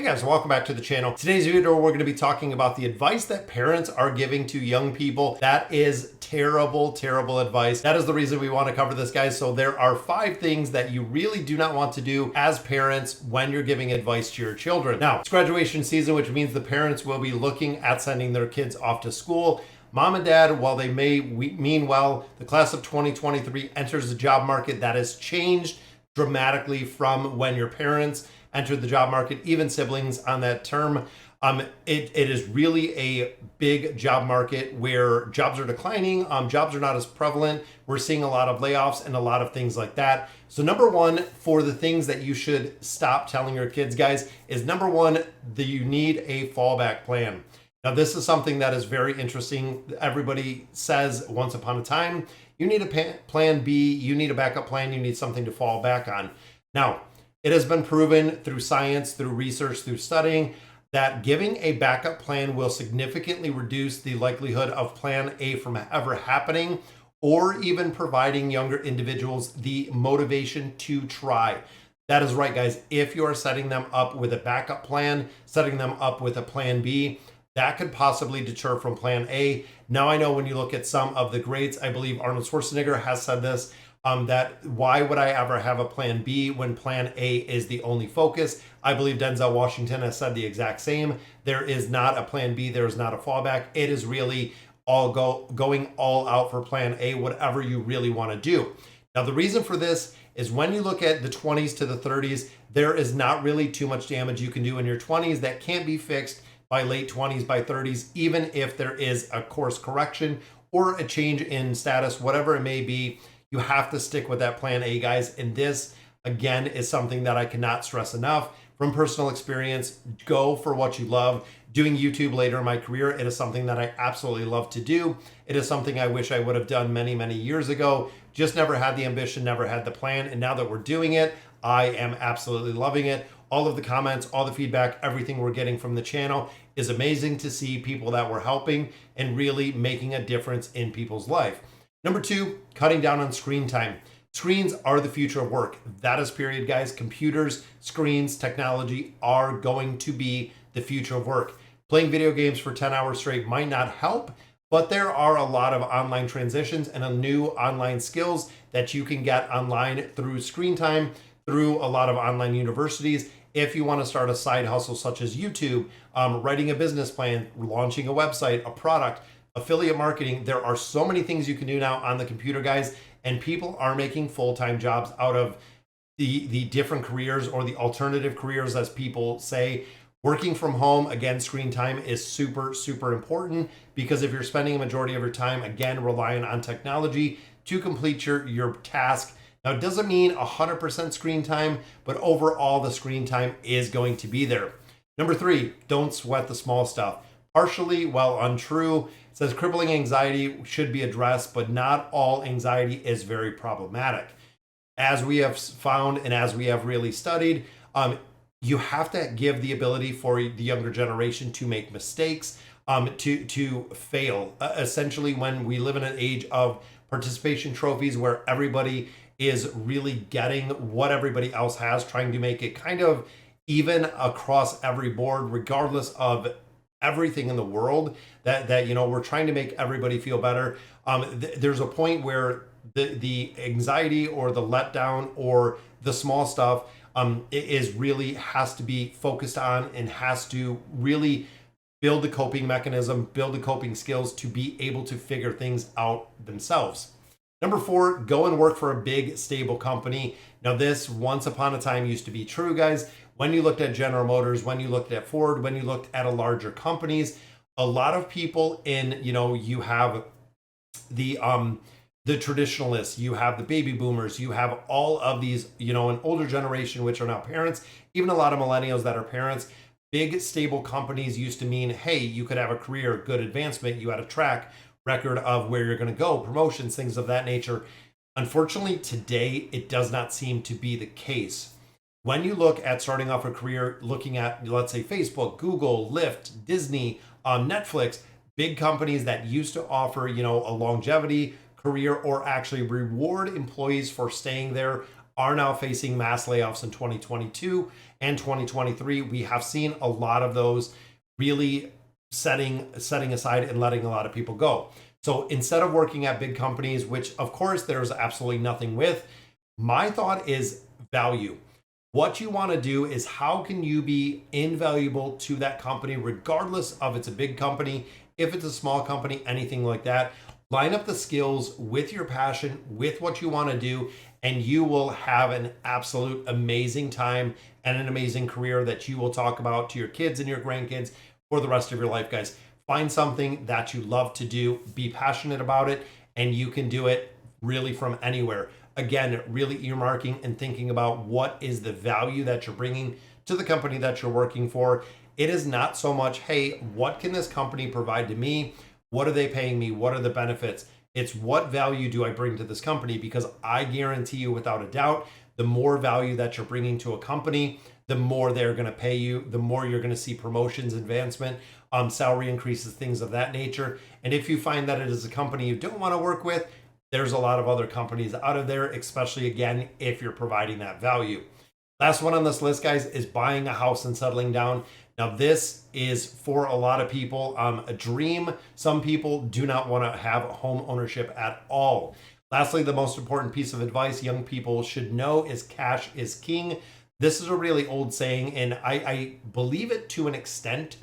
Hey guys, welcome back to the channel. Today's video, we're going to be talking about the advice that parents are giving to young people. That is terrible, terrible advice. That is the reason we want to cover this, guys. So there are 5 things that you really do not want to do as parents when you're giving advice to your children. Now, it's graduation season, which means the parents will be looking at sending their kids off to school. Mom and dad, while they may mean well, the class of 2023 enters the job market that has changed dramatically from when your parents entered the job market, even siblings on that term. It is really a big job market where jobs are declining, jobs are not as prevalent. We're seeing a lot of layoffs and a lot of things like that. So number one, for the things that you should stop telling your kids, guys, is number one, that you need a fallback plan. Now, this is something that is very interesting. Everybody says once upon a time, you need a plan B, you need a backup plan, you need something to fall back on. Now, it has been proven through science, through research, through studying, that giving a backup plan will significantly reduce the likelihood of plan A from ever happening, or even providing younger individuals the motivation to try. That is right, guys. If you are setting them up with a backup plan, setting them up with a plan B, that could possibly deter from plan A. Now, I know when you look at some of the greats, I believe Arnold Schwarzenegger has said this, that why would I ever have a plan B when plan A is the only focus? I believe Denzel Washington has said the exact same. There is not a plan B. There is not a fallback. It is really going all out for plan A, whatever you really want to do. Now, the reason for this is when you look at the 20s to the 30s, there is not really too much damage you can do in your 20s that can't be fixed by late 20s, by 30s, even if there is a course correction or a change in status, whatever it may be. You have to stick with that plan A, guys. And this, again, is something that I cannot stress enough. From personal experience, go for what you love. Doing YouTube later in my career, it is something that I absolutely love to do. It is something I wish I would have done many, many years ago. Just never had the ambition, never had the plan. And now that we're doing it, I am absolutely loving it. All of the comments, all the feedback, everything we're getting from the channel is amazing to see people that we're helping and really making a difference in people's life. Number 2, cutting down on screen time. Screens are the future of work. That is period, guys. Computers, screens, technology are going to be the future of work. Playing video games for 10 hours straight might not help, but there are a lot of online transitions and new online skills that you can get online through screen time, through a lot of online universities. If you want to start a side hustle such as YouTube, writing a business plan, launching a website, a product, affiliate marketing, there are so many things you can do now on the computer, guys, and people are making full-time jobs out of the different careers, or the alternative careers, as people say. Working from home, again, screen time is super, super important, because if you're spending a majority of your time, again, relying on technology to complete your task. Now, it doesn't mean 100% screen time, but overall the screen time is going to be there. Number 3, don't sweat the small stuff. Partially, while untrue, it says crippling anxiety should be addressed, but not all anxiety is very problematic. As we have found and as we have really studied, you have to give the ability for the younger generation to make mistakes, to fail. Essentially, when we live in an age of participation trophies where everybody is really getting what everybody else has, trying to make it kind of even across every board, regardless of everything in the world, that you know, we're trying to make everybody feel better. There's a point where the anxiety or the letdown or the small stuff is really has to be focused on, and has to really build a coping mechanism, build the coping skills to be able to figure things out themselves. Number 4, go and work for a big, stable company. Now, this once upon a time used to be true, guys. When you looked at General Motors, when you looked at Ford, when you looked at a larger companies, a lot of people in, you know, you have the traditionalists, you have the baby boomers, you have all of these, you know, an older generation, which are now parents, even a lot of millennials that are parents. Big, stable companies used to mean, hey, you could have a career, good advancement, you had a track record of where you're going to go, promotions, things of that nature. Unfortunately, today, it does not seem to be the case. When you look at starting off a career, looking at, let's say, Facebook, Google, Lyft, Disney, Netflix, big companies that used to offer, you know, a longevity career, or actually reward employees for staying there are now facing mass layoffs in 2022 and 2023. We have seen a lot of those really setting aside and letting a lot of people go. So instead of working at big companies, which of course there's absolutely nothing with, my thought is value. What you want to do is how can you be invaluable to that company, regardless of it's a big company, if it's a small company, anything like that. Line up the skills with your passion, with what you want to do, and you will have an absolute amazing time and an amazing career that you will talk about to your kids and your grandkids for the rest of your life, guys. Find something that you love to do, be passionate about it, and you can do it really from anywhere. Again, really earmarking and thinking about what is the value that you're bringing to the company that you're working for. It is not so much, hey, what can this company provide to me? What are they paying me? What are the benefits? It's what value do I bring to this company? Because I guarantee you without a doubt, the more value that you're bringing to a company, the more they're going to pay you, the more you're going to see promotions, advancement, salary increases, things of that nature. And if you find that it is a company you don't want to work with, there's a lot of other companies out of there, especially again, if you're providing that value. Last one on this list, guys, is buying a house and settling down. Now, this is for a lot of people a dream. Some people do not want to have home ownership at all. Lastly, the most important piece of advice young people should know is cash is king. This is a really old saying, and I believe it to an extent.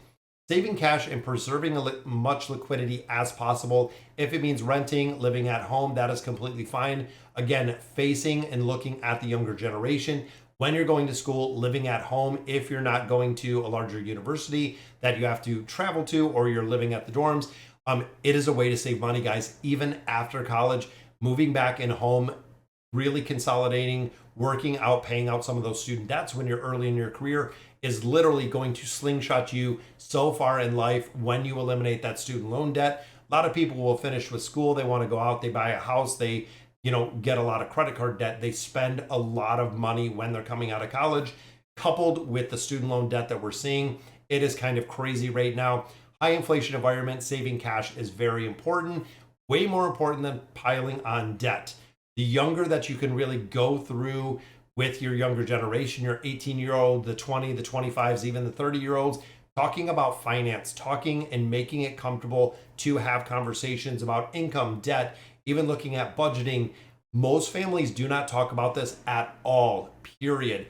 Saving cash and preserving much liquidity as possible. If it means renting, living at home, that is completely fine. Again, facing and looking at the younger generation. When you're going to school, living at home, if you're not going to a larger university that you have to travel to, or you're living at the dorms, it is a way to save money, guys. Even after college, moving back in home, really consolidating, working out, paying out some of those student debts when you're early in your career is literally going to slingshot you so far in life when you eliminate that student loan debt. A lot of people will finish with school. They want to go out, they buy a house, they get a lot of credit card debt. They spend a lot of money when they're coming out of college, coupled with the student loan debt that we're seeing. It is kind of crazy right now. High inflation environment, saving cash is very important, way more important than piling on debt. The younger that you can really go through with your younger generation, your 18-year-old, the 20, the 25s, even the 30-year-olds, talking about finance, talking and making it comfortable to have conversations about income, debt, even looking at budgeting. Most families do not talk about this at all, period.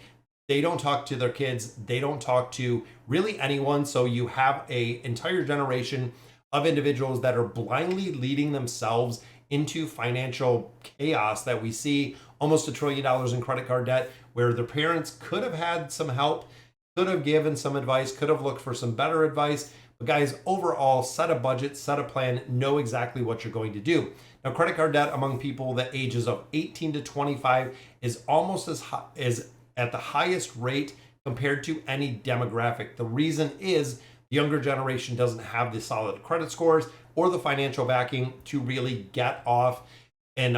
They don't talk to their kids. They don't talk to really anyone. So you have an entire generation of individuals that are blindly leading themselves into financial chaos that we see almost $1 trillion in credit card debt, where their parents could have had some help, could have given some advice, could have looked for some better advice. But guys, overall, set a budget, set a plan, know exactly what you're going to do. Now, credit card debt among people the ages of 18 to 25 is almost as high, is at the highest rate compared to any demographic. The reason is the younger generation doesn't have the solid credit scores or the financial backing to really get off and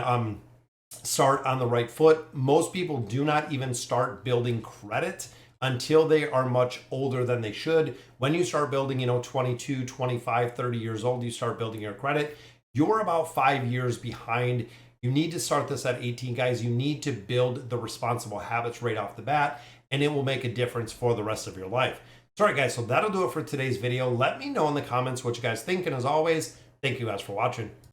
start on the right foot. Most people do not even start building credit until they are much older than they should. When you start building, 22, 25, 30 years old, you start building your credit. You're about 5 years behind. You need to start this at 18, guys. You need to build the responsible habits right off the bat, and it will make a difference for the rest of your life. All right, guys, so that'll do it for today's video. Let me know in the comments what you guys think, and as always, thank you guys for watching.